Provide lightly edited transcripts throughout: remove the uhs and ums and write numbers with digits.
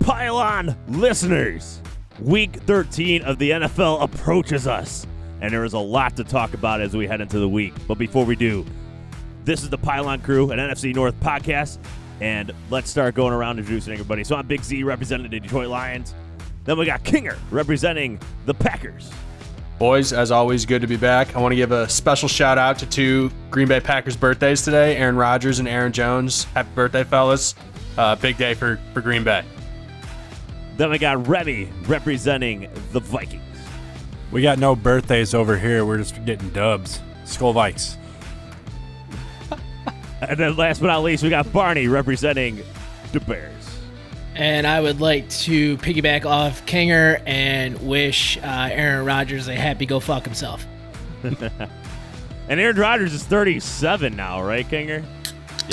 Pylon listeners, Week 13 of the NFL approaches us, and there is a lot to talk about as we head into the week. But before we do, this is the Pylon Crew, an NFC North podcast, and let's start going around introducing everybody. So I'm Big Z, representing the Detroit Lions. Then we got Kinger, representing the Packers. Boys, as always, good to be back. I want to give a special shout-out to two Green Bay Packers birthdays today, Aaron Rodgers and Aaron Jones. Happy birthday, fellas. Big day for Green Bay. Then we got Remy, representing the Vikings. We got no birthdays over here. We're just getting dubs. Skull Vikes. And then last but not least, we got Barney, representing the Bears. And I would like to piggyback off Kinger and wish Aaron Rodgers a happy go fuck himself. And Aaron Rodgers is 37 now, right, Kinger?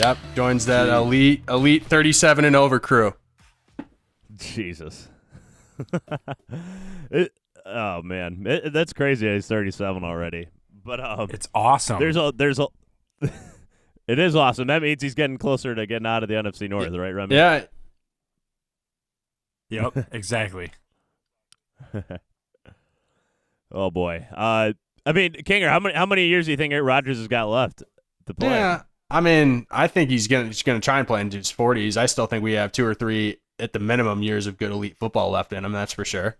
Yep, joins that elite 37 and over crew. Jesus. Oh man, that's crazy. He's 37 already. But it's awesome. There's a. It is awesome. That means he's getting closer to getting out of the NFC North, right, Remy? Yeah. Yep, exactly. Oh boy. I mean, Kinger, how many years do you think Aaron Rodgers has got left to play? Yeah, I mean, I think he's gonna try and play into his 40s. I still think we have 2 or 3 at the minimum years of good elite football left in him. That's for sure.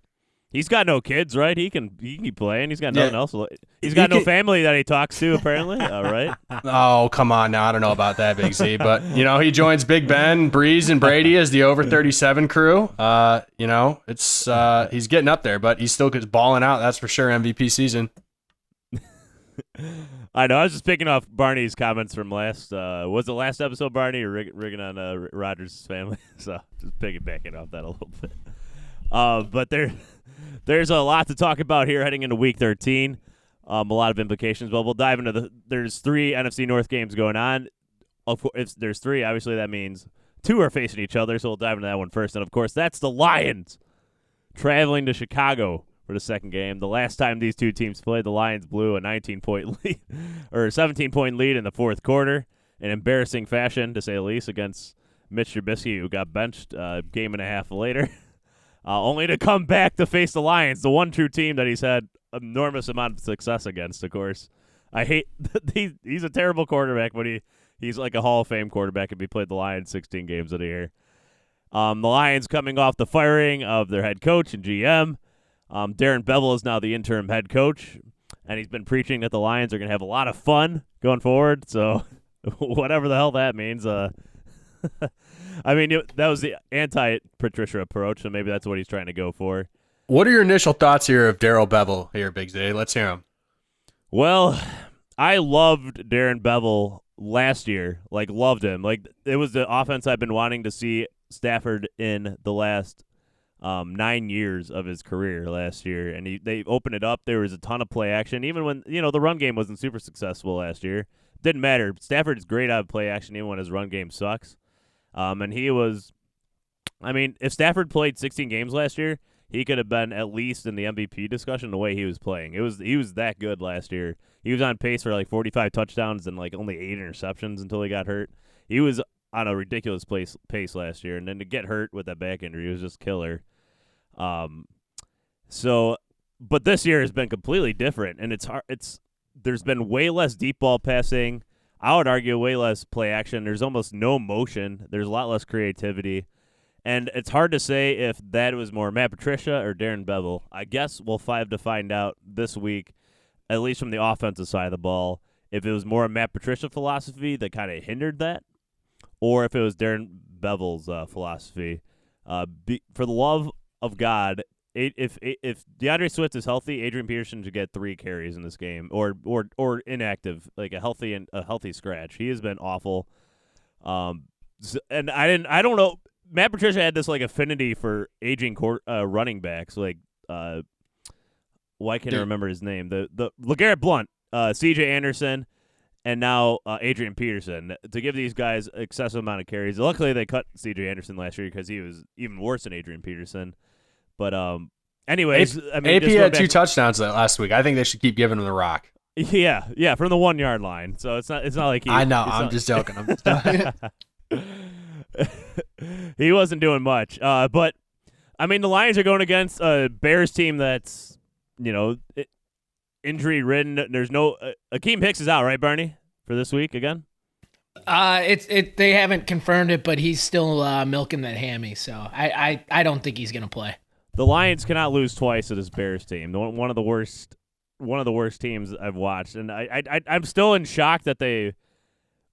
He's got no kids, right? He can keep playing. He's got nothing else. He's got no family that he talks to, apparently. All right. Oh, come on now. I don't know about that, Big Z. But, he joins Big Ben, Breeze, and Brady as the over 37 crew. It's he's getting up there, but he's still balling out. That's for sure. MVP season. I know. I was just picking off Barney's comments from last. Was it last episode, Barney, or rigging on Rodgers' family? So just piggybacking off that a little bit. But there's a lot to talk about here heading into Week 13. A lot of implications, but we'll dive into there's 3 NFC North games going on. If there's 3, obviously that means 2 are facing each other, so we'll dive into that one first. And, of course, that's the Lions traveling to Chicago for the second game. The last time these two teams played, the Lions blew a 19-point lead or 17-point lead in the fourth quarter in embarrassing fashion, to say the least, against Mitch Trubisky, who got benched a game and a half later. Only to come back to face the Lions, the one true team that he's had enormous amount of success against, of course. I hate he's a terrible quarterback, but he's like a Hall of Fame quarterback if he played the Lions 16 games of the year. The Lions coming off the firing of their head coach and GM. Darren Bevel is now the interim head coach, and he's been preaching that the Lions are going to have a lot of fun going forward, so whatever the hell that means. I mean, that was the anti-Patricia approach, so maybe that's what he's trying to go for. What are your initial thoughts here of Darrell Bevel here, Big Z? Let's hear him. Well, I loved Darren Bevel last year. Loved him. It was the offense I've been wanting to see Stafford in the last 9 years of his career last year. And they opened it up. There was a ton of play action. Even when, the run game wasn't super successful last year. Didn't matter. Stafford is great out of play action even when his run game sucks. And he was, if Stafford played 16 games last year, he could have been at least in the MVP discussion the way he was playing. He was that good last year. He was on pace for 45 touchdowns and only 8 interceptions until he got hurt. He was on a ridiculous pace last year, and then to get hurt with that back injury was just killer. But this year has been completely different, and it's hard. There's been way less deep ball passing. I would argue way less play action. There's almost no motion. There's a lot less creativity. And it's hard to say if that was more Matt Patricia or Darren Bevel. I guess we'll have to find out this week, at least from the offensive side of the ball, if it was more Matt Patricia philosophy that kind of hindered that, or if it was Darren Bevel's philosophy. For the love of God, if DeAndre Swift is healthy, Adrian Peterson should get 3 carries in this game, or inactive, like a healthy scratch. He has been awful. And I don't know. Matt Patricia had this affinity for aging running backs. Why can't I remember his name? The LeGarrette Blount, C.J. Anderson, and now Adrian Peterson, to give these guys excessive amount of carries. Luckily, they cut C.J. Anderson last year because he was even worse than Adrian Peterson. But anyways, AP had 2 touchdowns last week. I think they should keep giving him the rock. Yeah, from the 1 yard line. So it's not like he. I know. I'm just joking. He wasn't doing much. But I mean, the Lions are going against a Bears team that's, injury ridden. There's no Akeem Hicks is out, right, Barney, for this week again? They haven't confirmed it, but he's still milking that hammy, so I don't think he's gonna play. The Lions cannot lose twice to this Bears team. One of the worst teams I've watched, and I'm still in shock that they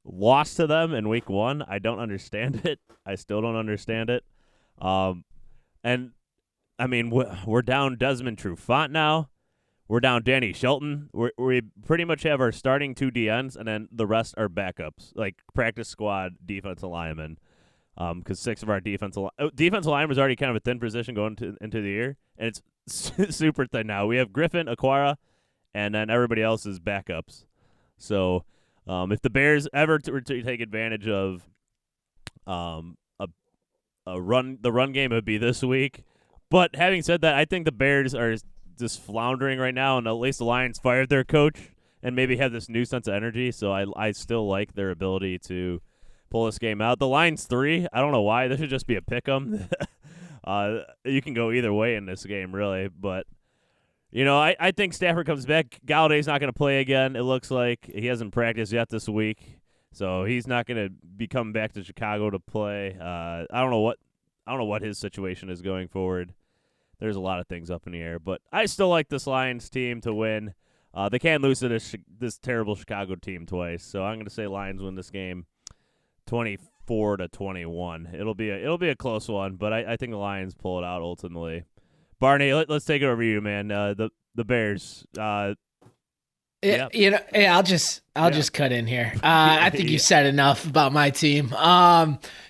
lost to them in week 1. I don't understand it. I still don't understand it. And I mean, we're down Desmond Trufant now. We're down Danny Shelton. We pretty much have our starting 2 DNs, and then the rest are backups, like practice squad defensive linemen. Because 6 of our defensive line was already kind of a thin position going into the year, and it's super thin now. We have Griffin, Aquara, and then everybody else is backups. So if the Bears ever were to take advantage of the run game, it would be this week. But having said that, I think the Bears are just floundering right now, and at least the Lions fired their coach and maybe have this new sense of energy. So I still like their ability to pull this game out. The Lions 3, I don't know why. This should just be a pick 'em. You can go either way in this game, really. But, I think Stafford comes back. Galladay's not going to play again. It looks like he hasn't practiced yet this week, so he's not going to be coming back to Chicago to play. I don't know what his situation is going forward. There's a lot of things up in the air, but I still like this Lions team to win. They can't lose to this terrible Chicago team twice, so I'm going to say Lions win this game 24-21. It'll be a close one, but I think the Lions pull it out ultimately. Barney, let's take it over to you, man. The Bears. I'll just cut in here. I think you said enough about my team.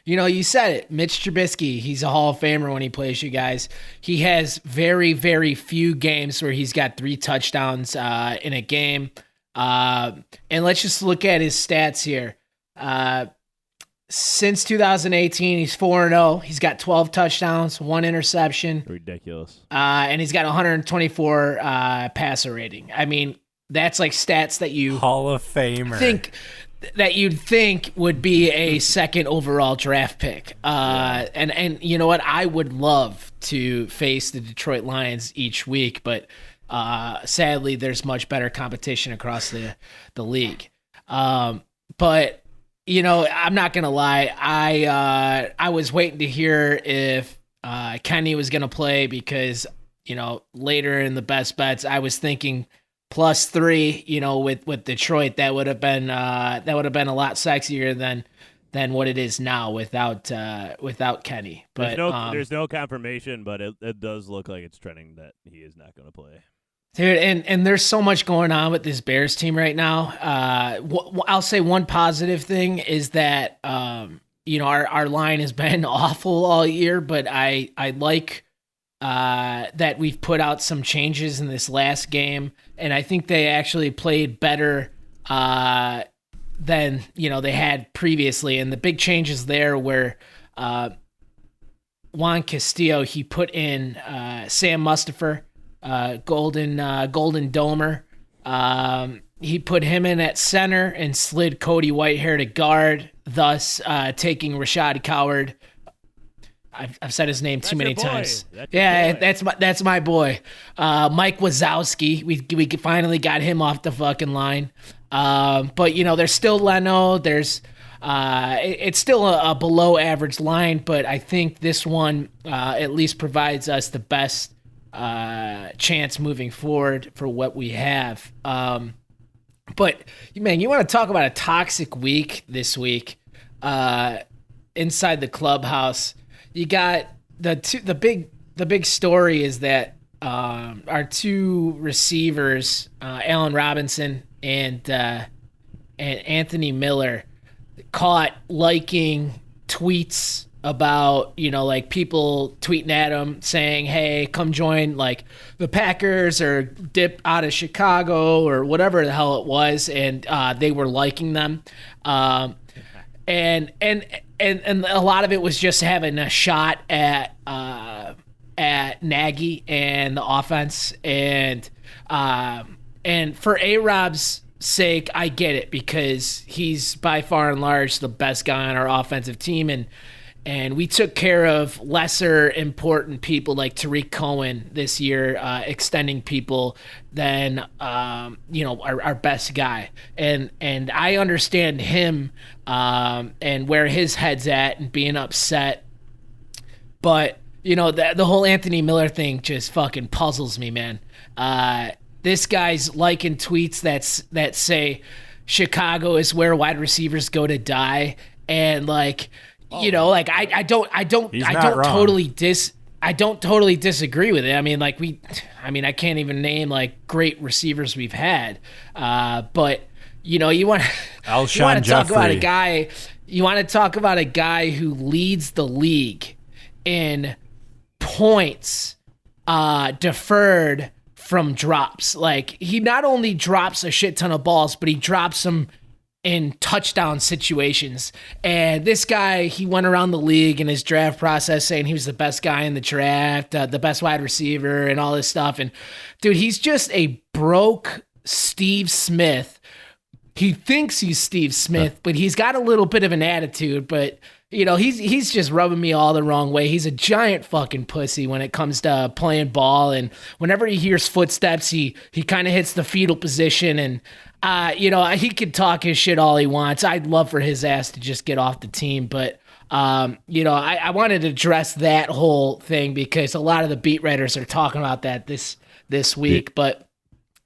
You said it. Mitch Trubisky, he's a Hall of Famer when he plays you guys. He has very, very few games where he's got 3 touchdowns in a game. And let's just look at his stats here. Since 2018, he's 4-0. He's got 12 touchdowns, 1 interception. Ridiculous. And he's got 124 passer rating. I mean, that's like stats that you Hall of Famer you'd think would be a second overall draft pick. And you know what? I would love to face the Detroit Lions each week, but sadly, there's much better competition across the league. But I'm not gonna lie. I was waiting to hear if Kenny was gonna play because later in the best bets, I was thinking +3. With Detroit, that would have been a lot sexier than what it is now without Kenny. But there's no confirmation, but it does look like it's trending that he is not going to play. Dude, and there's so much going on with this Bears team right now. I'll say one positive thing is that our line has been awful all year, but I like that we've put out some changes in this last game, and I think they actually played better than they had previously. And the big changes there were Juan Castillo. He put in Sam Mustipher. Golden Domer. He put him in at center and slid Cody Whitehair to guard, thus taking Rashad Coward. I've said his name too many times. That's my boy. Mike Wazowski. We finally got him off the fucking line. But there's still Leno. There's it's still a below average line, but I think this one at least provides us the best chance moving forward for what we have. But man, you want to talk about a toxic week this week inside the clubhouse. You got the big story is that our 2 receivers, Allen Robinson and Anthony Miller, caught liking tweets about, like people tweeting at him saying, hey, come join like the Packers or dip out of Chicago or whatever the hell it was. And they were liking them. And a lot of it was just having a shot at Nagy and the offense. And for A-Rob's sake, I get it because he's by far and large the best guy on our offensive team. And we took care of lesser important people like Tariq Cohen this year, extending people than our best guy. And I understand him and where his head's at and being upset. But the whole Anthony Miller thing just fucking puzzles me, man. This guy's liking tweets that say Chicago is where wide receivers go to die, and I don't totally disagree with it. I can't even name like great receivers we've had. But you want to talk about a guy. You want to talk about a guy who leads the league in points deferred from drops. Like, he not only drops a shit ton of balls, but he drops them in touchdown situations. And this guy, he went around the league in his draft process saying he was the best guy in the draft, the best wide receiver, and all this stuff. And dude, he's just a broke Steve Smith. He thinks he's Steve Smith, but he's got a little bit of an attitude. But he's just rubbing me all the wrong way. He's a giant fucking pussy when it comes to playing ball. And whenever he hears footsteps, he kind of hits the fetal position. And he could talk his shit all he wants. I'd love for his ass to just get off the team. But I wanted to address that whole thing because a lot of the beat writers are talking about that this week. But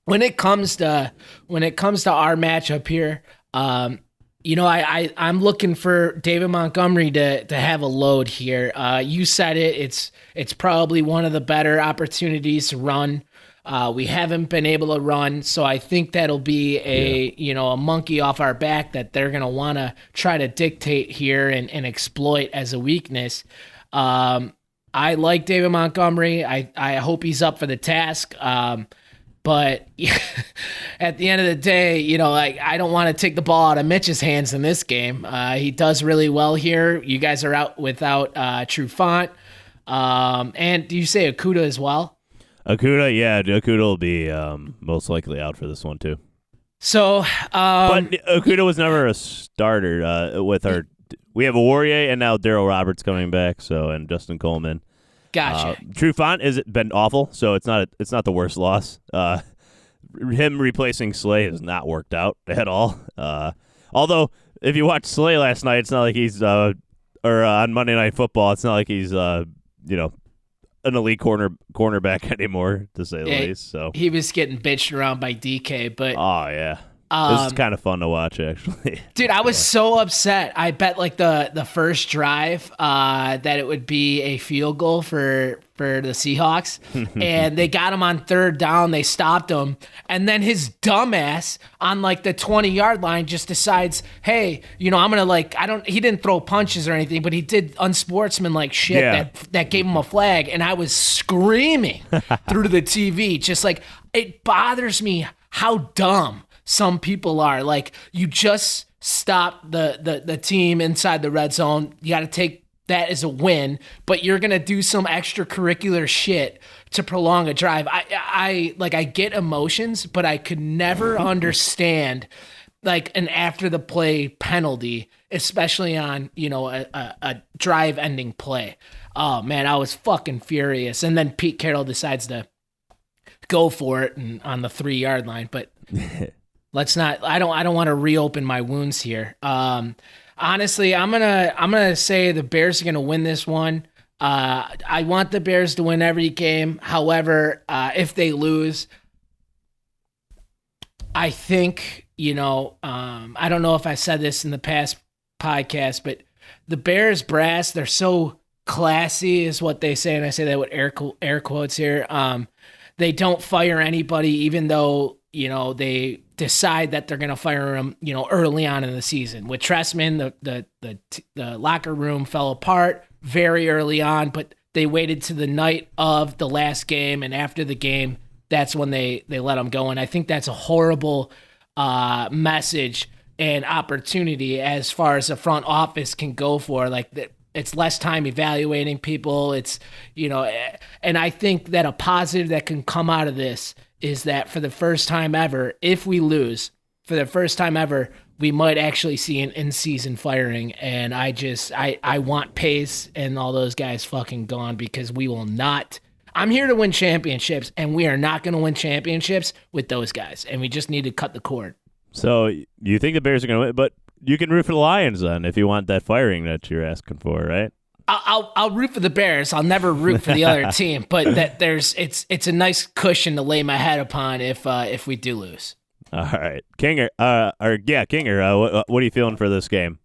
when it comes to our matchup here, I'm looking for David Montgomery to have a load here. You said it. It's probably one of the better opportunities to run. We haven't been able to run, so I think that'll be a monkey off our back that they're gonna want to try to dictate here and exploit as a weakness. I like David Montgomery. I hope he's up for the task. But at the end of the day, I don't want to take the ball out of Mitch's hands in this game. He does really well here. You guys are out without Trufant. And do you say Okudah as well? Okudah, yeah. Okudah will be most likely out for this one, too. So, but Okudah was never a starter with our... We have Warrior and now Darryl Roberts coming back, and Justin Coleman. Gotcha. Trufant has been awful, so it's not the worst loss. Him replacing Slay has not worked out at all. Although if you watch Slay last night, it's not like he's or on Monday Night Football, it's not like he's an elite cornerback anymore, to say the least. So he was getting bitched around by DK, but oh yeah. This is kind of fun to watch, actually. Dude, I was so upset. I bet like the first drive that it would be a field goal for the Seahawks, and they got him on third down. They stopped him, and then his dumbass on like the 20-yard line just decides, hey, I'm gonna he didn't throw punches or anything, but he did unsportsmanlike shit that gave him a flag, and I was screaming through the TV, just like, it bothers me how dumb some people are. Like, you just stop the team inside the red zone. You got to take that as a win, but you're going to do some extracurricular shit to prolong a drive. I get emotions, but I could never understand like an after the play penalty, especially on, a drive ending play. Oh man, I was fucking furious. And then Pete Carroll decides to go for it and on the 3-yard line, but let's not. I don't want to reopen my wounds here. Honestly, I'm gonna say the Bears are gonna win this one. I want the Bears to win every game. However, if they lose, I think I don't know if I said this in the past podcast, but the Bears brass, they're so classy, is what they say, and I say that with air quotes here. They don't fire anybody, even though they decide that they're going to fire him, early on in the season. With Trestman, the locker room fell apart very early on, but they waited to the night of the last game, and after the game, that's when they let him go. And I think that's a horrible message and opportunity as far as the front office can go for. Like, it's less time evaluating people. It's, and I think that a positive that can come out of this is that for the first time ever, if we lose, for the first time ever, we might actually see an in-season firing, and I want Pace and all those guys fucking gone because we will not. I'm here to win championships, and we are not going to win championships with those guys, and we just need to cut the cord. So you think the Bears are going to win, but you can root for the Lions then if you want that firing that you're asking for, right? I'll root for the Bears. I'll never root for the other team, but it's a nice cushion to lay my head upon if we do lose. All right, Kinger. Kinger. What are you feeling for this game?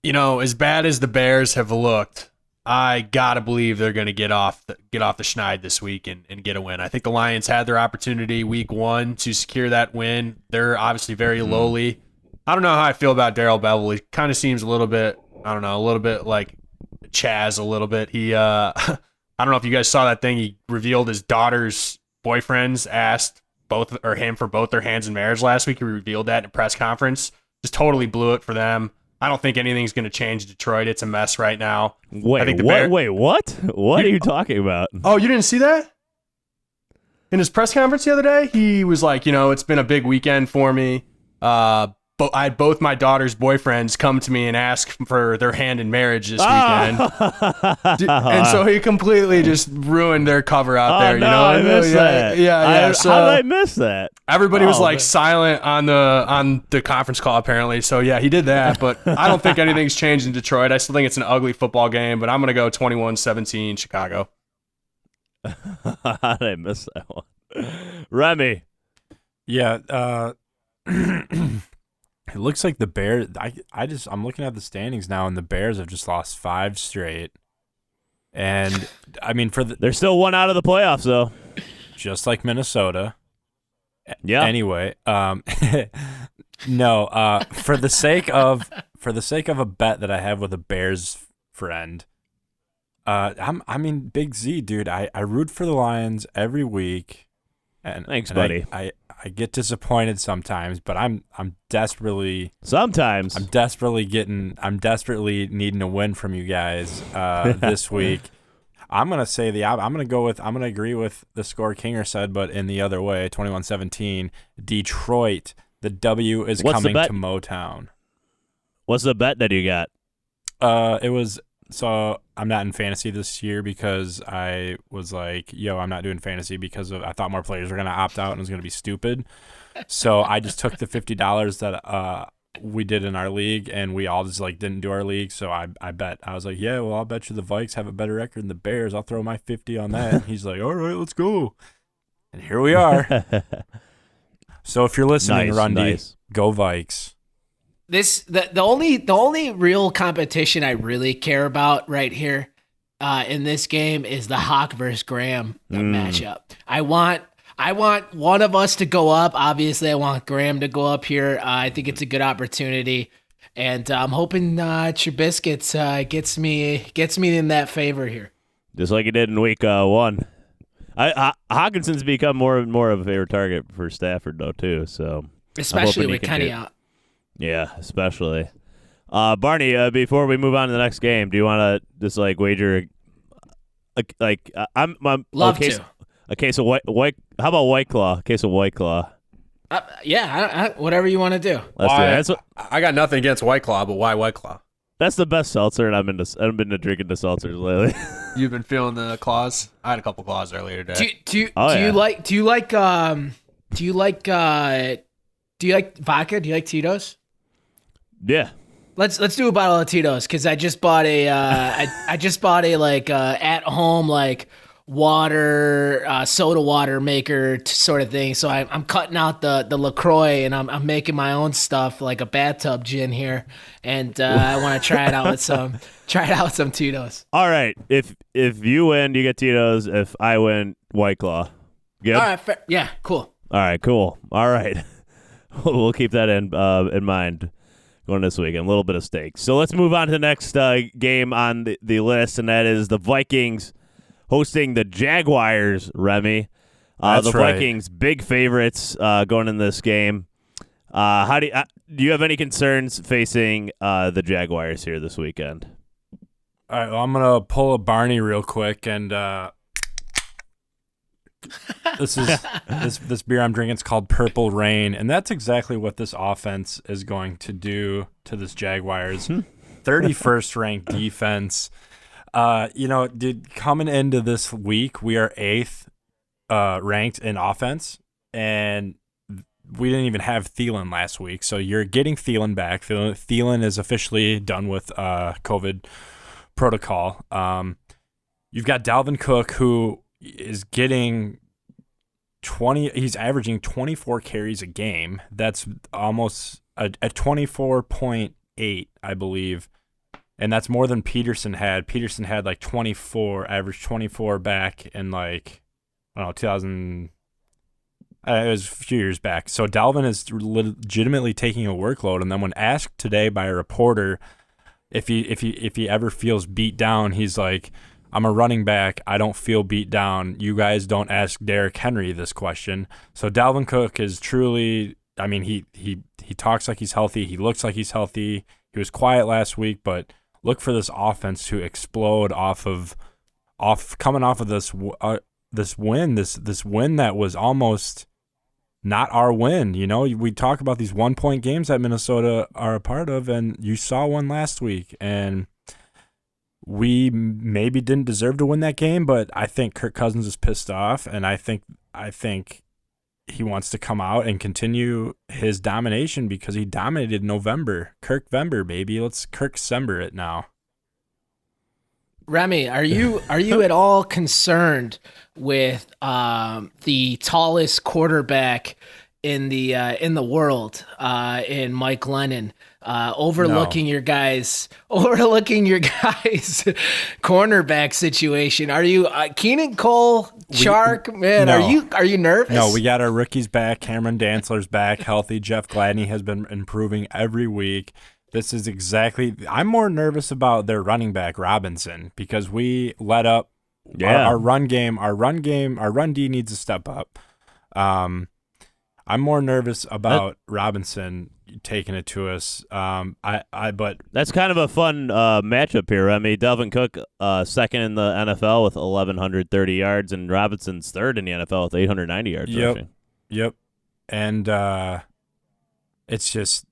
As bad as the Bears have looked, I gotta believe they're gonna get off the schneid this week and get a win. I think the Lions had their opportunity week 1 to secure that win. They're obviously very lowly. I don't know how I feel about Darrell Bevell. He kind of seems a little bit like Chaz a little bit. He I don't know if you guys saw that thing. He revealed his daughter's boyfriends asked him for both their hands in marriage last week. He revealed that in a press conference. Just totally blew it for them. I don't think anything's going to change Detroit. It's a mess right now. Wait, what? What are you talking about? Oh, you didn't see that? In his press conference the other day, he was like, it's been a big weekend for me. But I had both my daughter's boyfriends come to me and ask for their hand in marriage this weekend. And so he completely just ruined their cover out there. I missed that. Yeah. How did I miss that? Everybody was silent on the conference call apparently. So yeah, he did that. But I don't think anything's changed in Detroit. I still think it's an ugly football game. But I'm gonna go 21-17 Chicago. How did I miss that one? Remy. Yeah. It looks like the Bears. I'm looking at the standings now, and the Bears have just lost 5 straight. And I mean, they're still 1 out of the playoffs, though. Just like Minnesota. Yeah. Anyway, no. For the sake of a bet that I have with a Bears friend, Big Z, dude. I root for the Lions every week. And thanks, buddy. I get disappointed sometimes, but I'm desperately needing a win from you guys this week. I'm gonna agree with the score Kinger said, but in the other way, 21-17, Detroit. The W is coming to Motown. What's the bet that you got? So I'm not in fantasy this year because I was like, I'm not doing fantasy because I thought more players were going to opt out and it was going to be stupid. So I just took the $50 that we did in our league and we all just didn't do our league. So I bet. I was like, I'll bet you the Vikes have a better record than the Bears. I'll throw my 50 on that. And he's like, all right, let's go. And here we are. So if you're listening, Rundy, go Vikes. The only real competition I really care about right here in this game is the Hawk versus Graham matchup. I want one of us to go up. Obviously, I want Graham to go up here. I think it's a good opportunity, and I'm hoping Trubisky gets me in that favor here. Just like he did in week 1. Hawkinson's become more and more of a favorite target for Stafford though too. So especially with Kenny out. Yeah, especially. Barney, before we move on to the next game, do you want to just wager? I'm love to. A case of white. How about White Claw? A case of White Claw. Whatever you want to do. Let's do it. I got nothing against White Claw, but why White Claw? That's the best seltzer, and I've been to drinking the seltzers lately. You've been feeling the claws? I had a couple claws earlier today. Do you like vodka? Do you like Tito's? Yeah. Let's do a bottle of Tito's because I just bought a at home water soda water maker sort of thing. So I'm cutting out the LaCroix and I'm making my own stuff like a bathtub gin here, and I want to try it out with some Tito's. All right, if you win, you get Tito's. If I win, White Claw. Good. All right, yeah, cool. All right, cool. All right, we'll keep that in mind going this weekend. A little bit of stakes. So let's move on to the next game on the list, and that is the Vikings hosting the Jaguars, Remy. The Vikings, big favorites going in this game. Do you have any concerns facing the Jaguars here this weekend? All right, well, I'm going to pull a Barney real quick and This beer I'm drinking is called Purple Rain, and that's exactly what this offense is going to do to this Jaguars 31st ranked defense. Dude, coming into this week, we are 8th ranked in offense, and we didn't even have Thielen last week. So you're getting Thielen back. Thielen is officially done with COVID protocol. You've got Dalvin Cook, who is getting 20. He's averaging 24 carries a game. That's almost a 24.8, I believe. And that's more than Peterson had. Peterson had like 24, averaged 24 back in like, I don't know, 2000. It was a few years back. So Dalvin is legitimately taking a workload. And then when asked today by a reporter if he ever feels beat down, he's like, I'm a running back. I don't feel beat down. You guys don't ask Derrick Henry this question. So Dalvin Cook is truly, I mean, he talks like he's healthy. He looks like he's healthy. He was quiet last week, but look for this offense to explode coming off of this win that was almost not our win. You know, we talk about these 1-point games that Minnesota are a part of, and you saw one last week, and we maybe didn't deserve to win that game, but I think Kirk Cousins is pissed off, and I think he wants to come out and continue his domination because he dominated November. Kirk-vember, baby. Let's Kirk-sember it now. Remy, are you at all concerned with the tallest quarterback in the world, in Mike Lennon, overlooking your guys' cornerback situation? Are you Keenan Cole, Chark? Man, no. Are you nervous? No, we got our rookies back. Cameron Dantzler's back, healthy. Jeff Gladney has been improving every week. This is exactly. I'm more nervous about their running back Robinson because we let up. Yeah. Our run game. Our run D needs to step up. I'm more nervous about Robinson taking it to us. But that's kind of a fun matchup here. I mean, Dalvin Cook, second in the NFL with 1,130 yards, and Robinson's third in the NFL with 890 yards rushing. Yep. And it's just,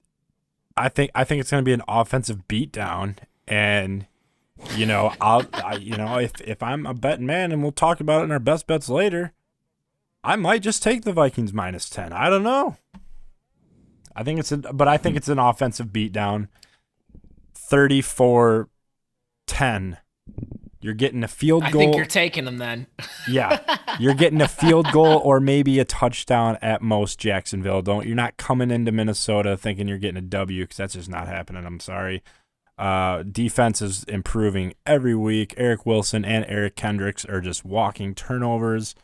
I think it's going to be an offensive beatdown, and if I'm a betting man, and we'll talk about it in our best bets later, I might just take the Vikings -10. I don't know. I think it's an offensive beatdown. 34-10. You're getting a field goal. I think you're taking them then. Yeah. You're getting a field goal or maybe a touchdown at most, Jacksonville. You're not coming into Minnesota thinking you're getting a W, because that's just not happening. I'm sorry. Defense is improving every week. Eric Wilson and Eric Kendricks are just walking turnovers.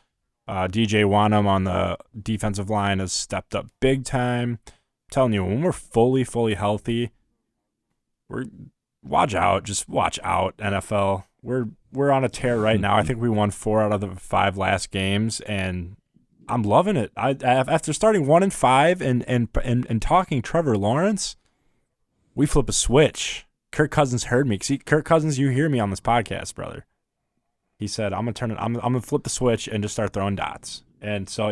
DJ Wanham on the defensive line has stepped up big time. I'm telling you, when we're fully healthy, watch out, NFL. We're on a tear right now. I think we won 4 out of the 5 last games, and I'm loving it. After starting 1-5 and talking Trevor Lawrence, we flip a switch. Kirk Cousins heard me. See, Kirk Cousins, you hear me on this podcast, brother. He said, I'm gonna flip the switch and just start throwing dots. And so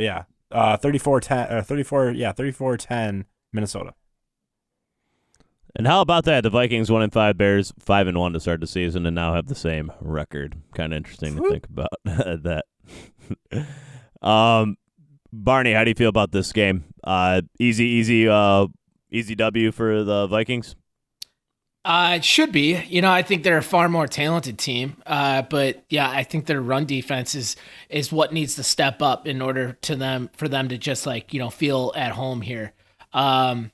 34-10 Minnesota. And how about that? The Vikings 1-5, Bears 5-1 to start the season, and now have the same record. Kind of interesting to think about that. Barney, how do you feel about this game? Easy W for the Vikings. It should be. I think they're a far more talented team. But yeah, I think their run defense is what needs to step up in order for them to just feel at home here. I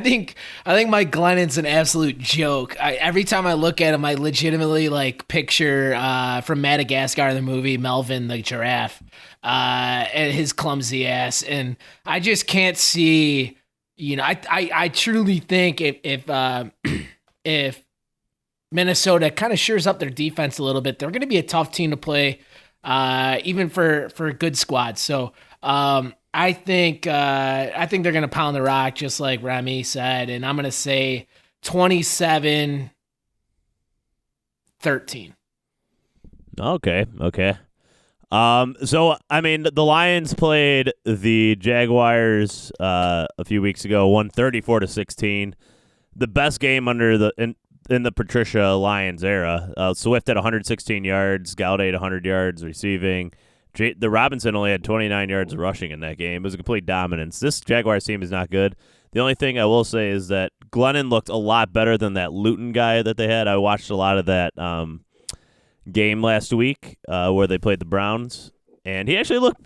think Mike Glennon's an absolute joke. Every time I look at him, I legitimately picture from Madagascar, the movie, Melvin the giraffe, and his clumsy ass, and I just can't see. I truly think if Minnesota kind of shores up their defense a little bit, they're going to be a tough team to play, even for a good squad. So I think they're going to pound the rock, just like Remy said, and I'm going to say 27-13. Okay. So I mean, the Lions played the Jaguars a few weeks ago, won 34-16. The best game under in the Patricia Lions era. Swift had 116 yards, Galladay had 100 yards receiving. The Robinson only had 29 yards rushing in that game. It was a complete dominance. This Jaguars team is not good. The only thing I will say is that Glennon looked a lot better than that Luton guy that they had. I watched a lot of that game last week where they played the Browns, and he actually looked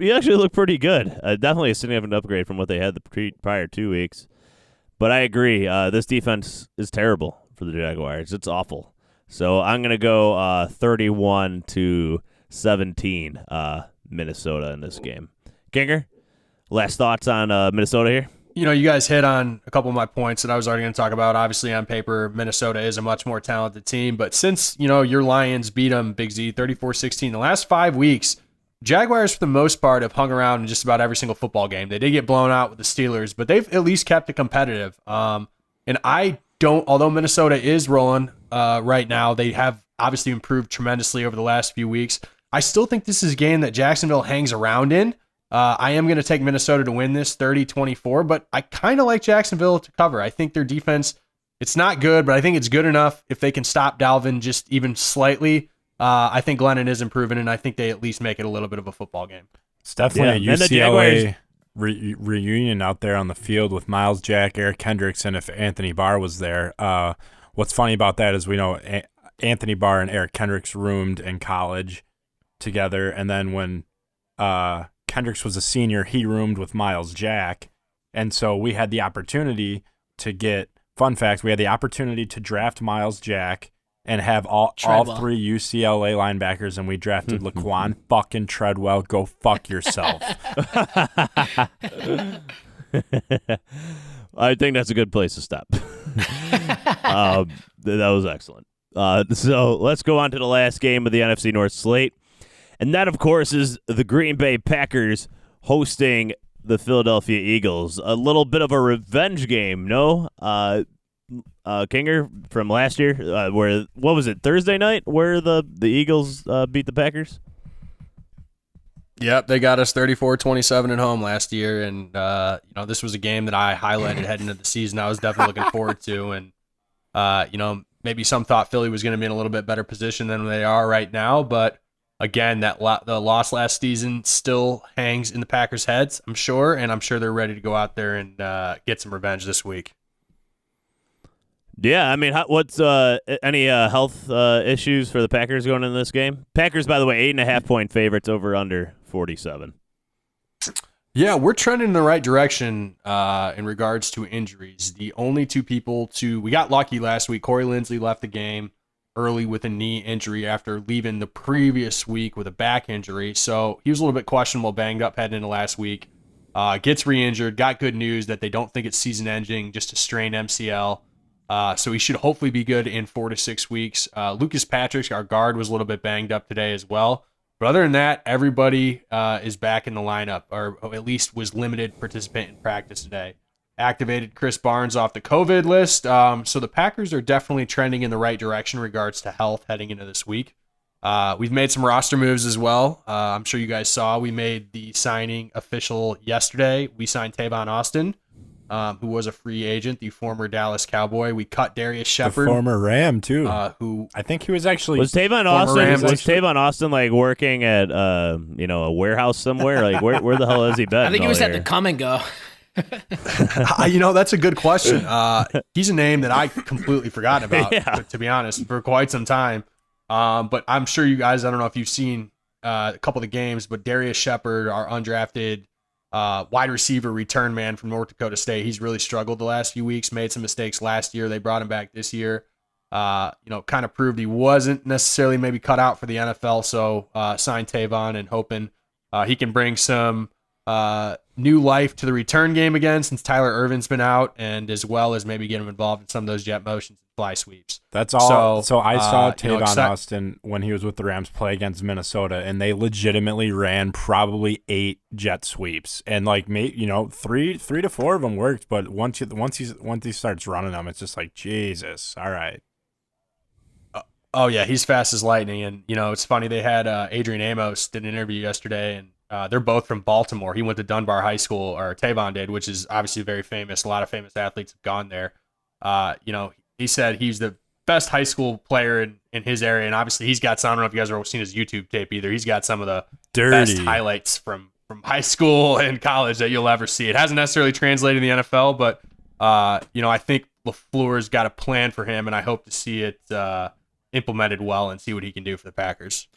pretty good. Definitely a significant upgrade from what they had the prior 2 weeks. But I agree, this defense is terrible for the Jaguars. It's awful. So I'm gonna go 31-17 Minnesota in this game. Kinger, last thoughts on Minnesota here? You guys hit on a couple of my points that I was already going to talk about. Obviously, on paper, Minnesota is a much more talented team. But since, your Lions beat them, Big Z, 34-16, the last 5 weeks, Jaguars, for the most part, have hung around in just about every single football game. They did get blown out with the Steelers, but they've at least kept it competitive. And although Minnesota is rolling right now, they have obviously improved tremendously over the last few weeks. I still think this is a game that Jacksonville hangs around in. I am going to take Minnesota to win this 30-24, but I kind of like Jacksonville to cover. I think their defense, it's not good, but I think it's good enough if they can stop Dalvin just even slightly. I think Glennon is improving, and I think they at least make it a little bit of a football game. It's definitely a UCLA reunion out there on the field with Miles Jack, Eric Kendricks, and if Anthony Barr was there. What's funny about that is we know Anthony Barr and Eric Kendricks roomed in college together, and then when Kendricks was a senior, he roomed with Miles Jack, and so we had the opportunity to get, fun fact, we had the opportunity to draft Miles Jack and have all three UCLA linebackers, and we drafted Laquan fucking Treadwell. Go fuck yourself. I think that's a good place to stop. That was excellent. So let's go on to the last game of the NFC North slate. And that, of course, is the Green Bay Packers hosting the Philadelphia Eagles. A little bit of a revenge game, no? Kinger, from last year, what was it, Thursday night, where the Eagles beat the Packers? Yep, they got us 34-27 at home last year, and this was a game that I highlighted heading into the season. I was definitely looking forward to, and maybe some thought Philly was going to be in a little bit better position than they are right now, but again, the loss last season still hangs in the Packers' heads, I'm sure, and I'm sure they're ready to go out there and get some revenge this week. Yeah, I mean, what's any health issues for the Packers going into this game? Packers, by the way, 8.5-point favorites over under 47. Yeah, we're trending in the right direction in regards to injuries. The only two people we got lucky last week. Corey Linsley left the game early with a knee injury after leaving the previous week with a back injury. So he was a little bit questionable, banged up heading into last week. Gets re-injured. Got good news that they don't think it's season-ending, just a strained MCL. So he should hopefully be good in 4 to 6 weeks. Lucas Patrick, our guard, was a little bit banged up today as well. But other than that, everybody is back in the lineup, or at least was limited participant in practice today. Activated Chris Barnes off the COVID list. So the Packers are definitely trending in the right direction in regards to health heading into this week. We've made some roster moves as well. I'm sure you guys saw we made the signing official yesterday. We signed Tavon Austin, who was a free agent, the former Dallas Cowboy. We cut Darius Sheppard, the former Ram too. Who I think he was actually was Tavon Austin. Was Tavon Austin like working at a warehouse somewhere? Like where the hell has he been? I think he was at the Come and Go. That's a good question. He's a name that I completely forgotten about, to be honest, for quite some time. But I'm sure you guys, I don't know if you've seen a couple of the games, but Darius Sheppard, our undrafted wide receiver return man from North Dakota State, he's really struggled the last few weeks, made some mistakes last year. They brought him back this year. Kind of proved he wasn't necessarily maybe cut out for the NFL. So signed Tavon and hoping he can bring some new life to the return game again, since Tyler Irvin's been out, and as well as maybe get him involved in some of those jet motions and fly sweeps. That's all. So I saw Tavon Austin when he was with the Rams play against Minnesota, and they legitimately ran probably 8 jet sweeps, and three to 4 of them worked. But once he starts running them, it's just like, Jesus, all right. Oh yeah, he's fast as lightning, and it's funny. They had Adrian Amos did an interview yesterday, and they're both from Baltimore. He went to Dunbar High School, or Tavon did, which is obviously very famous. A lot of famous athletes have gone there. He said he's the best high school player in his area, and obviously he's got some. I don't know if you guys have seen his YouTube tape either. He's got some of the best highlights from high school and college that you'll ever see. It hasn't necessarily translated in the NFL, but I think LaFleur's got a plan for him, and I hope to see it implemented well and see what he can do for the Packers.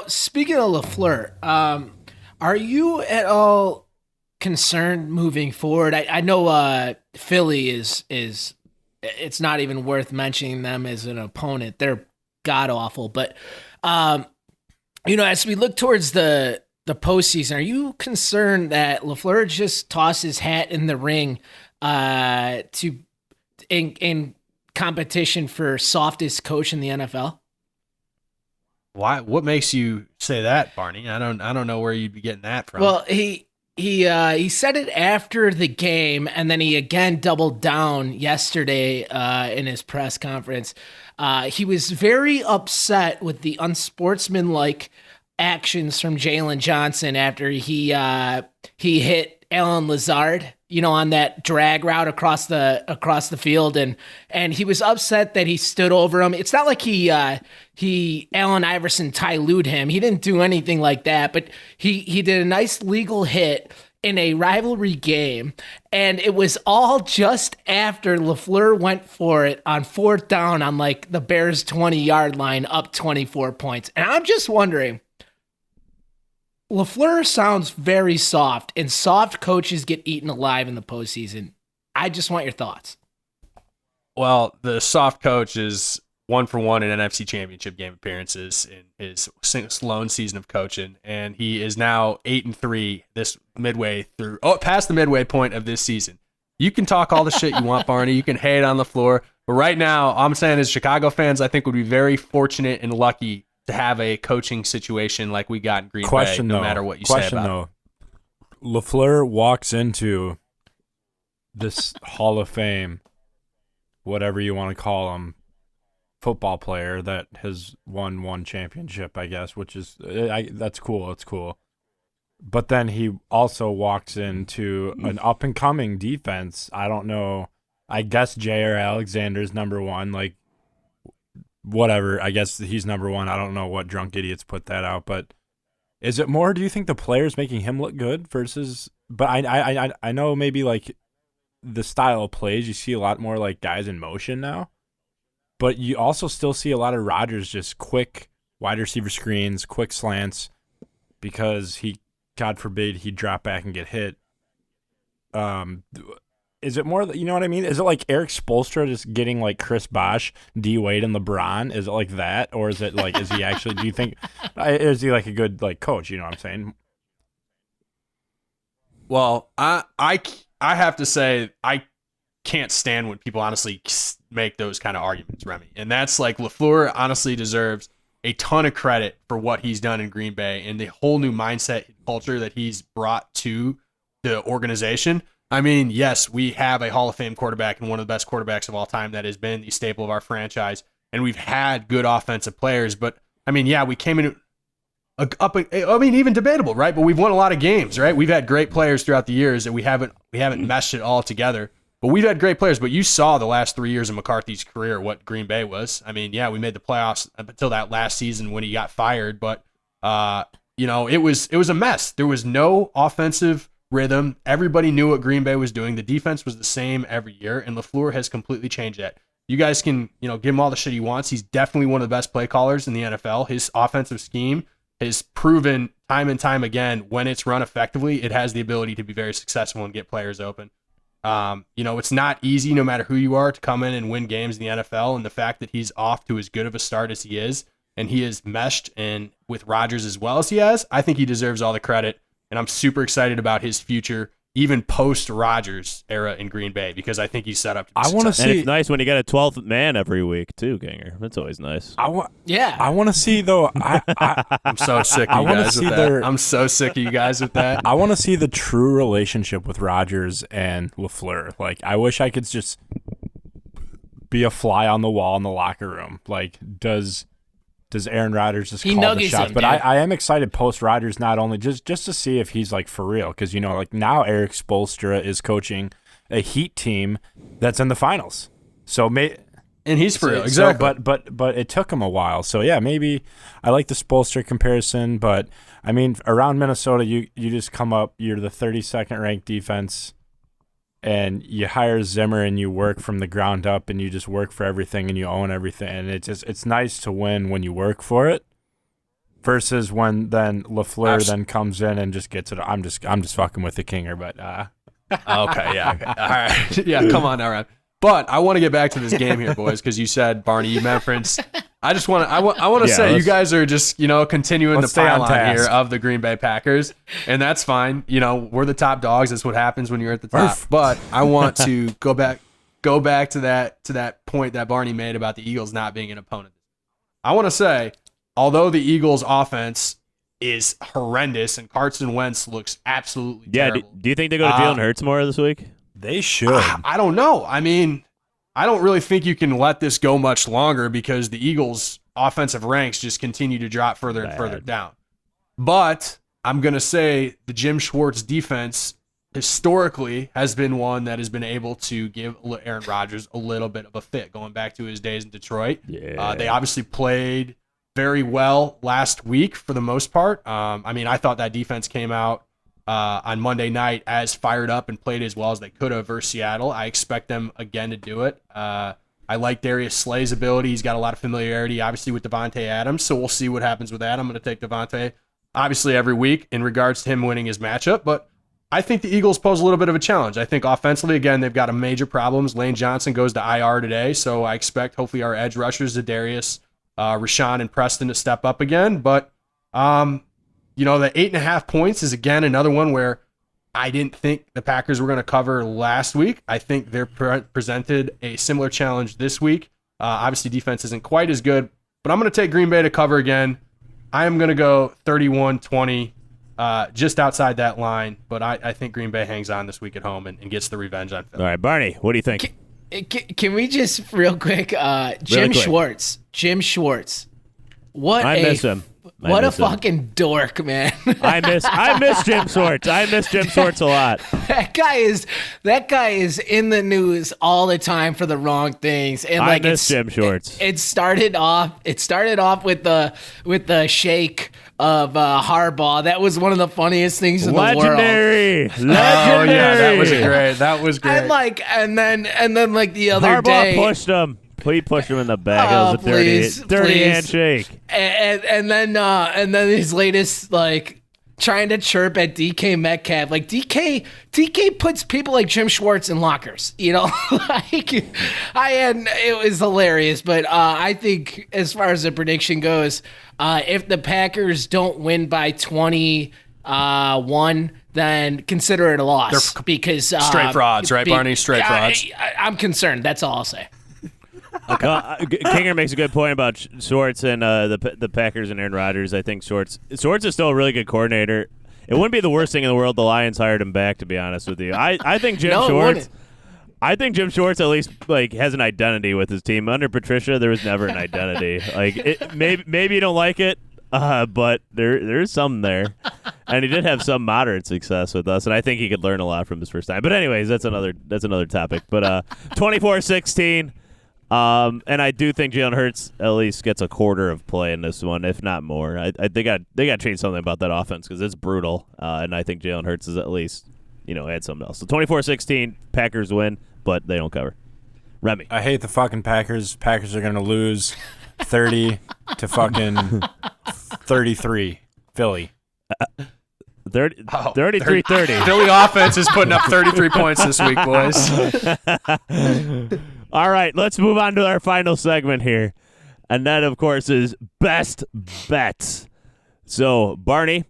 Speaking of LaFleur, are you at all concerned moving forward? I know Philly is it's not even worth mentioning them as an opponent. They're god awful, but as we look towards the postseason, are you concerned that LaFleur just tossed his hat in the ring in competition for softest coach in the NFL? Why? What makes you say that, Barney? I don't know where you'd be getting that from. Well, he said it after the game, and then he again doubled down yesterday in his press conference. He was very upset with the unsportsmanlike actions from Jalen Johnson after he hit Alan Lazard, on that drag route across the field, and he was upset that he stood over him. It's not like he Allen Iverson Ty-Lued him. He didn't do anything like that, but he did a nice legal hit in a rivalry game, and it was all just after LaFleur went for it on 4th down on like the Bears 20-yard line, up 24 points. And I'm just wondering, LaFleur sounds very soft, and soft coaches get eaten alive in the postseason. I just want your thoughts. Well, the soft coach is 1-for-1 in NFC Championship game appearances in his lone season of coaching, and he is now 8-3 this past the midway point of this season. You can talk all the shit you want, Barney. You can hate on LaFleur, but right now, I'm saying as Chicago fans, I think would be very fortunate and lucky to have a coaching situation like we got in Green Bay, no matter what you say about it. LaFleur walks into this Hall of Fame, whatever you want to call him, football player that has won one championship, I guess, which is that's cool. It's cool. But then he also walks into an up-and-coming defense. I don't know. I guess J.R. Alexander's number one, like, whatever, I guess he's number one. I don't know what drunk idiots put that out, but is it more, do you think the player's making him look good versus, but I know maybe like the style of plays, you see a lot more like guys in motion now, but you also still see a lot of Rodgers just quick wide receiver screens, quick slants, because he, God forbid, he'd drop back and get hit. Is it more, you know what I mean? Is it like Eric Spoelstra just getting like Chris Bosh, D Wade, and LeBron? Is it like that? Or is it like, is he actually, do you think, is he like a good like coach? You know what I'm saying? Well, I have to say, I can't stand when people honestly make those kind of arguments, Remy. And that's like, LaFleur honestly deserves a ton of credit for what he's done in Green Bay and the whole new mindset and culture that he's brought to the organization. I mean, yes, we have a Hall of Fame quarterback and one of the best quarterbacks of all time that has been the staple of our franchise, and we've had good offensive players. But, I mean, yeah, we came in even debatable, right? But we've won a lot of games, right? We've had great players throughout the yeurs, and we haven't meshed it all together. But we've had great players. But you saw the last 3 years of McCarthy's career, what Green Bay was. I mean, yeah, we made the playoffs up until that last season when he got fired. But, it was a mess. There was no offensive rhythm. Everybody knew what Green Bay was doing. The defense was the same every year, and LaFleur has completely changed that. You guys can, give him all the shit he wants. He's definitely one of the best play callers in the NFL. His offensive scheme has proven time and time again, when it's run effectively, it has the ability to be very successful and get players open. It's not easy, no matter who you are, to come in and win games in the NFL, and the fact that he's off to as good of a start as he is, and he is meshed and with Rodgers as well as he has, I think he deserves all the credit. And I'm super excited about his future, even post-Rodgers era in Green Bay, because I think he's set up to be successful. And it's nice when you get a 12th man every week, too, Ganger. That's always nice. I want to see, though. I'm so sick of you guys with that. I'm so sick of you guys with that. I want to see the true relationship with Rodgers and LaFleur. Like, I wish I could just be a fly on the wall in the locker room. Like, does does Aaron Rodgers just He call the nuggies shots? him, But dude. I am excited post Rodgers, not only just to see if he's like for real, because like now Eric Spoelstra is coaching a Heat team that's in the finals. So And he's for real, exactly. But it took him a while. So yeah, maybe I like the Spoelstra comparison. But I mean, around Minnesota, you just come up. You're the 32nd ranked defense, and you hire Zimmer and you work from the ground up, and you just work for everything and you own everything. And it's nice to win when you work for it, versus when then LaFleur then comes in and just gets it. I'm just fucking with the Kinger, but Okay, yeah. Okay. All right. Yeah, come on, all right. But I want to get back to this game here, boys, because you said, Barney, you meant Prince. I just want to I want to say you guys are just, continuing the stay on pile on task here of the Green Bay Packers, and that's fine. We're the top dogs. That's what happens when you're at the top. But I want to go back to that point that Barney made about the Eagles not being an opponent. I want to say, although the Eagles offense is horrendous and Carson Wentz looks absolutely terrible. Do you think they go to Jalen Hurts more this week? they should. I don't know. I mean, I don't really think you can let this go much longer because the Eagles' offensive ranks just continue to drop further and further down. But I'm going to say the Jim Schwartz defense historically has been one that has been able to give Aaron Rodgers a little bit of a fit going back to his days in Detroit. Yeah. They obviously played very well last week for the most part. I mean, I thought that defense came out on Monday night as fired up and played as well as they could have versus Seattle. I expect them again to do it. I like Darius Slay's ability. He's got a lot of familiarity, obviously, with Devontae Adams, so we'll see what happens with that. I'm going to take Devontae, obviously, every week in regards to him winning his matchup, but I think the Eagles pose a little bit of a challenge. I think offensively, again, they've got a major problems. Lane Johnson goes to IR today, so I expect hopefully our edge rushers, Darius, Rashawn, and Preston to step up again. But, the 8.5 points is, again, another one where I didn't think the Packers were going to cover last week. I think they're presented a similar challenge this week. Obviously, defense isn't quite as good, but I'm going to take Green Bay to cover again. I am going to go 31-20. Just outside that line, but I think Green Bay hangs on this week at home and gets the revenge on Philly. All right, Barney, what do you think? Can we just real quick, Jim Schwartz. I miss him. What a fucking dork, man. I miss Jim Schwartz. I miss Jim Schwartz a lot. That guy is in the news all the time for the wrong things. And I miss Jim Schwartz. It started off with the shake of Harbaugh. That was one of the funniest things in the world. Legendary. Oh yeah, that was great. And then like the other Harbaugh day, pushed him. He pushed him in the back. It was a dirty handshake. And then his latest, like, trying to chirp at DK Metcalf. Like, DK puts people like Jim Schwartz in lockers, like, it was hilarious. But I think as far as the prediction goes, if the Packers don't win by 21, then consider it a loss. Because straight frauds, right, Barney? Straight frauds. I'm concerned. That's all I'll say. Okay. Kinger makes a good point about Schwartz and the Packers and Aaron Rodgers. I think Schwartz is still a really good coordinator. It wouldn't be the worst thing in the world the Lions hired him back, to be honest with you. I think Jim Schwartz. I think Jim Schwartz at least has an identity with his team. Under Patricia, there was never an identity. Maybe you don't like it, but there's some there, and he did have some moderate success with us, and I think he could learn a lot from his first time. But anyways, that's another topic. But 24-16. And I do think Jalen Hurts at least gets a quarter of play in this one, if not more. They got to change something about that offense because it's brutal, and I think Jalen Hurts is at least add something else. So 24-16, Packers win, but they don't cover. Remy, I hate the fucking Packers. Packers are gonna lose 30 to fucking 33. Philly. 33-30. Philly offense is putting up 33 points this week, boys. All right, let's move on to our final segment here. And that, of course, is Best Bets. So, Barney,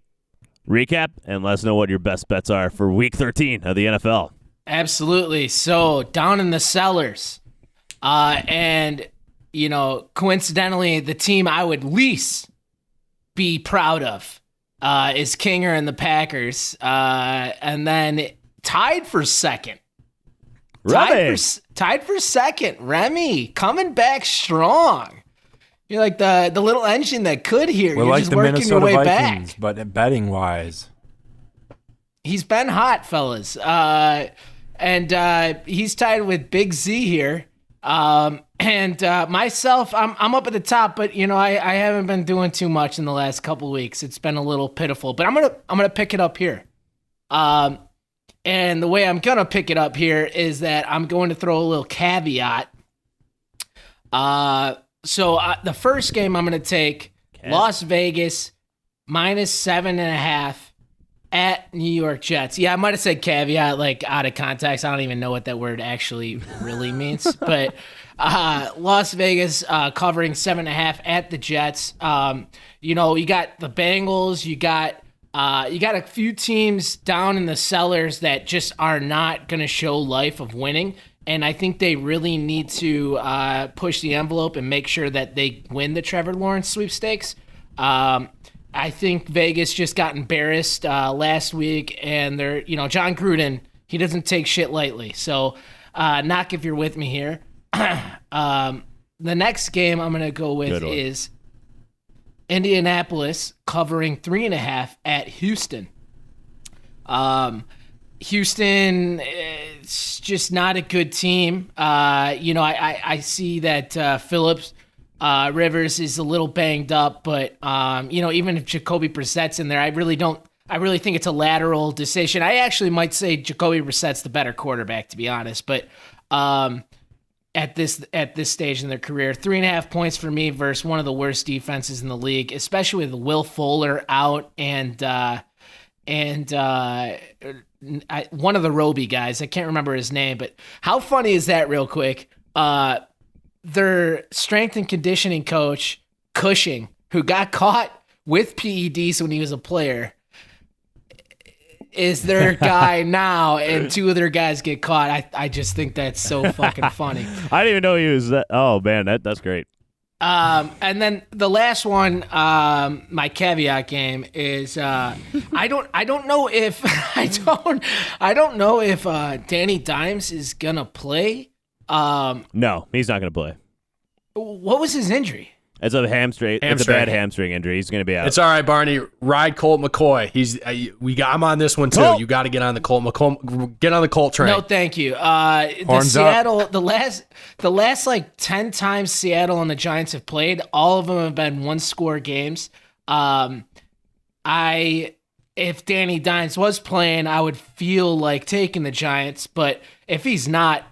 recap and let us know what your best bets are for Week 13 of the NFL. Absolutely. So, down in the cellars. And, coincidentally, the team I would least be proud of is Kinger and the Packers. And then tied for second. Tied for second, Remy coming back strong. You're like the little engine that could here. We're You're like just the working your Minnesota way Vikings, back. but betting wise. He's been hot, fellas. And he's tied with Big Z here. And myself, I'm up at the top, but I haven't been doing too much in the last couple weeks. It's been a little pitiful, but I'm gonna pick it up here. And the way I'm gonna pick it up here is that I'm going to throw a little caveat. So the first game I'm gonna take Las Vegas -7.5 at New York Jets. Yeah, I might have said caveat like out of context. I don't even know what that word actually really means. But Las Vegas covering 7.5 at the Jets. You got the Bengals. You got a few teams down in the cellars that just are not going to show life of winning. And I think they really need to push the envelope and make sure that they win the Trevor Lawrence sweepstakes. I think Vegas just got embarrassed last week, and they're, John Gruden, he doesn't take shit lightly. So, knock if you're with me here. The next game I'm going to go with is Indianapolis covering 3.5 at Houston. Houston, it's just not a good team. I see that Phillips Rivers is a little banged up, but even if Jacoby Brissett's in there, I really think it's a lateral decision. I actually might say Jacoby Brissett's the better quarterback, to be honest. But at this stage in their career, 3.5 points for me versus one of the worst defenses in the league, especially with Will Fuller out and one of the Roby guys. I can't remember his name, but how funny is that? Real quick. Their strength and conditioning coach, Cushing, who got caught with PEDs when he was a player, is their guy now, and two of their guys get caught. I just think that's so fucking funny. I didn't even know he was that. Oh, man, that's great. And then the last one, my caveat game is I don't know if Danny Dimes is gonna play. No, he's not going to play. What was his injury? It's a hamstring. It's a bad hamstring injury. He's going to be out. It's all right, Barney. Ride Colt McCoy. I'm on this one too. Colt. You got to get on the Colt. Get on the Colt train. No, thank you. The Seattle, the last like 10 times Seattle and the Giants have played, all of them have been one-score games. If Danny Dimes was playing, I would feel like taking the Giants, but if he's not,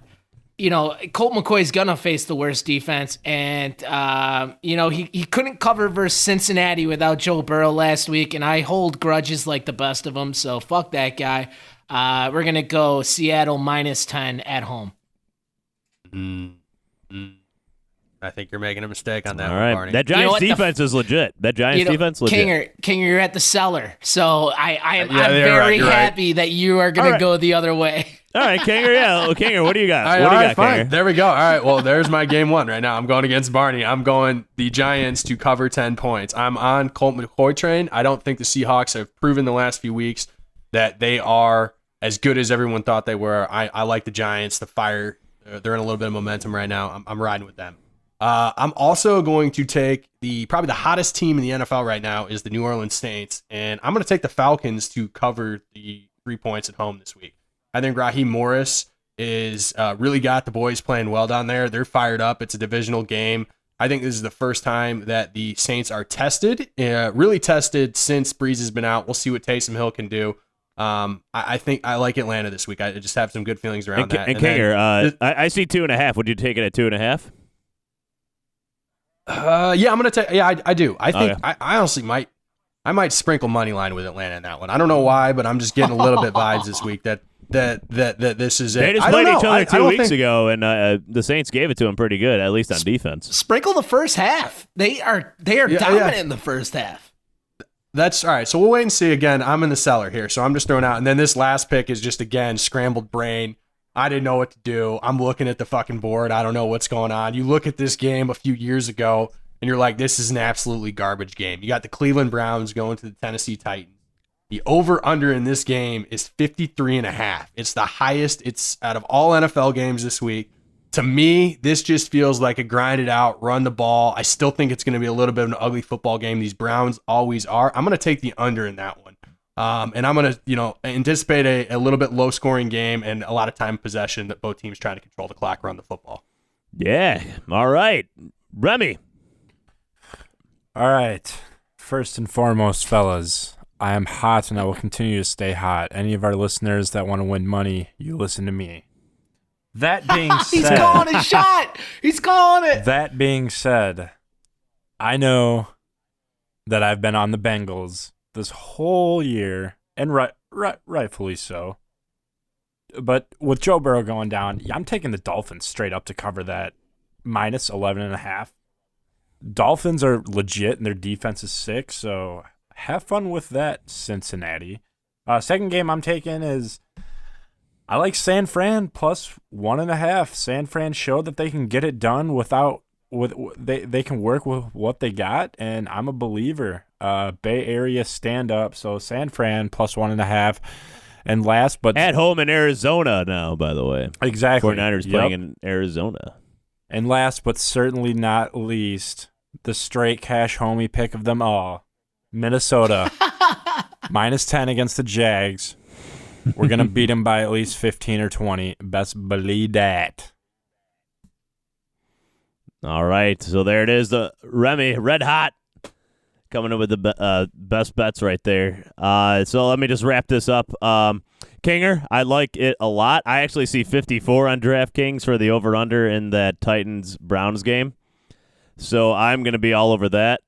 Colt McCoy's gonna face the worst defense, and he couldn't cover versus Cincinnati without Joe Burrow last week, and I hold grudges like the best of them, so fuck that guy. We're gonna go Seattle -10 at home. I think you're making a mistake on that All one, right, Barney. that Giants defense is legit. That Giants defense legit. Kinger, you're at the cellar, so I'm you're very right, happy that you are gonna go the other way. All right, Kinger. Yeah, Kinger. What do you got? All right, Kinger? fine. There we go. All right, well, there's my game one right now. I'm going against Barney. I'm going the Giants to cover 10 points. I'm on Colt McCoy train. I don't think the Seahawks have proven the last few weeks that they are as good as everyone thought they were. I like the Giants. The fire. They're in a little bit of momentum right now. I'm riding with them. I'm also going to take probably the hottest team in the NFL right now is the New Orleans Saints, and I'm going to take the Falcons to cover the 3 points at home this week. I think Raheem Morris is really got the boys playing well down there. They're fired up. It's a divisional game. I think this is the first time that the Saints are tested, really tested since Breeze has been out. We'll see what Taysom Hill can do. I think I like Atlanta this week. I just have some good feelings around that. And Kinger, I see 2.5. Would you take it at 2.5? Yeah, I'm gonna take. Yeah, I do. I think Okay. I honestly might. I might sprinkle money line with Atlanta in that one. I don't know why, but I'm just getting a little bit vibes this week that this is it. They just played each other 2 weeks ago, and the Saints gave it to them pretty good, at least on defense. Sprinkle the first half. They are dominant in the first half. That's all right. So we'll wait and see. Again, I'm in the cellar here, so I'm just throwing out. And then this last pick is just again scrambled brain. I didn't know what to do. I'm looking at the fucking board. I don't know what's going on. You look at this game a few years ago, and you're like, this is an absolutely garbage game. You got the Cleveland Browns going to the Tennessee Titans. The over-under in this game is 53.5. It's the highest. It's out of all NFL games this week. To me, this just feels like a grinded out, run the ball. I still think it's going to be a little bit of an ugly football game. These Browns always are. I'm going to take the under in that one. And I'm going to, anticipate a little bit low scoring game and a lot of time possession that both teams trying to control the clock, run the football. Yeah. All right. Remy. All right. First and foremost, fellas, I am hot and I will continue to stay hot. Any of our listeners that want to win money, you listen to me. That being said, he's calling a shot. He's calling it. That being said, I know that I've been on the Bengals this whole year, and rightfully so. But with Joe Burrow going down, I'm taking the Dolphins straight up to cover that minus 11.5. Dolphins are legit, and their defense is sick, so have fun with that, Cincinnati. Second game I'm taking is I like San Fran plus 1.5. San Fran showed that they can get it done they can work with what they got, and I'm a believer. Bay Area stand up, so San Fran plus 1.5. And last but at home in Arizona now, by the way. Exactly. 49ers playing in Arizona. And last but certainly not least, the straight cash homie pick of them all, Minnesota minus 10 against the Jags. We're going to beat them by at least 15 or 20. Best believe that. All right. So there it is. The Remy, red hot, coming in with the best bets right there. So let me just wrap this up. Kinger, I like it a lot. I actually see 54 on DraftKings for the over-under in that Titans-Browns game. So I'm going to be all over that.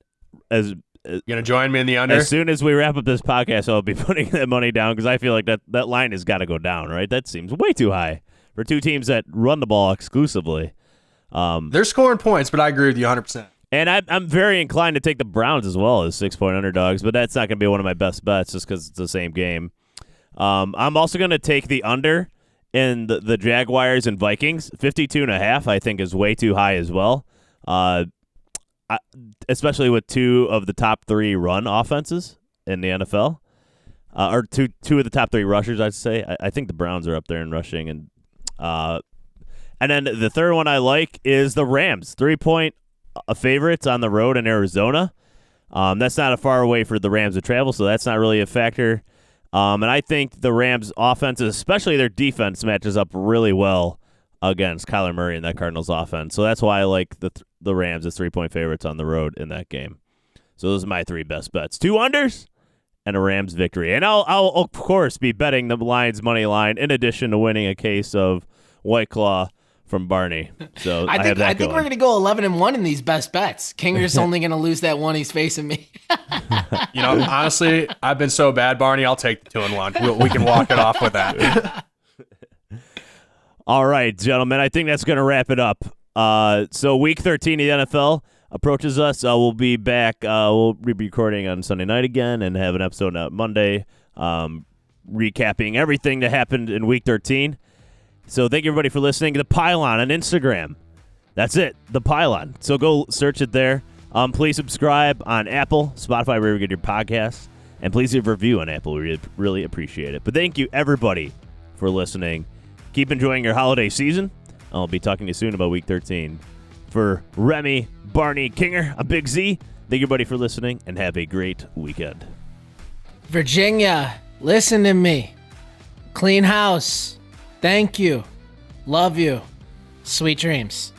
You going to join me in the under? As soon as we wrap up this podcast, I'll be putting that money down because I feel like that line has got to go down, right? That seems way too high for two teams that run the ball exclusively. They're scoring points, but I agree with you 100%. And I'm very inclined to take the Browns as well as 6-point underdogs, but that's not going to be one of my best bets just because it's the same game. I'm also going to take the under in the Jaguars and Vikings. 52.5 I think is way too high as well. Especially with two of the top three run offenses in the NFL, or two of the top three rushers, I'd say. I think the Browns are up there in rushing, and then the third one I like is the Rams, 3-point favorites on the road in Arizona. That's not a far away for the Rams to travel, so that's not really a factor. And I think the Rams' offense, especially their defense, matches up really well against Kyler Murray and that Cardinals offense. So that's why I like the Rams as 3-point favorites on the road in that game. So those are my three best bets. 2 unders and a Rams victory. And I'll of course be betting the Lions money line in addition to winning a case of White Claw from Barney. So I think we're going to go 11-1 in these best bets. Kinger's only going to lose that one he's facing me. Honestly, I've been so bad, Barney. I'll take the 2-1. We can walk it off with that. All right, gentlemen, I think that's going to wrap it up. So Week 13 of the NFL approaches us. We'll be back. We'll be recording on Sunday night again and have an episode out Monday recapping everything that happened in Week 13. So thank you, everybody, for listening. The Pylon on Instagram. That's it, The Pylon. So go search it there. Please subscribe on Apple, Spotify, wherever you get your podcasts. And please leave a review on Apple. We really appreciate it. But thank you, everybody, for listening. Keep enjoying your holiday season. I'll be talking to you soon about Week 13. For Remy, Barney, Kinger, I'm Big Z. Thank you, everybody, for listening, and have a great weekend. Virginia, listen to me. Clean house. Thank you. Love you. Sweet dreams.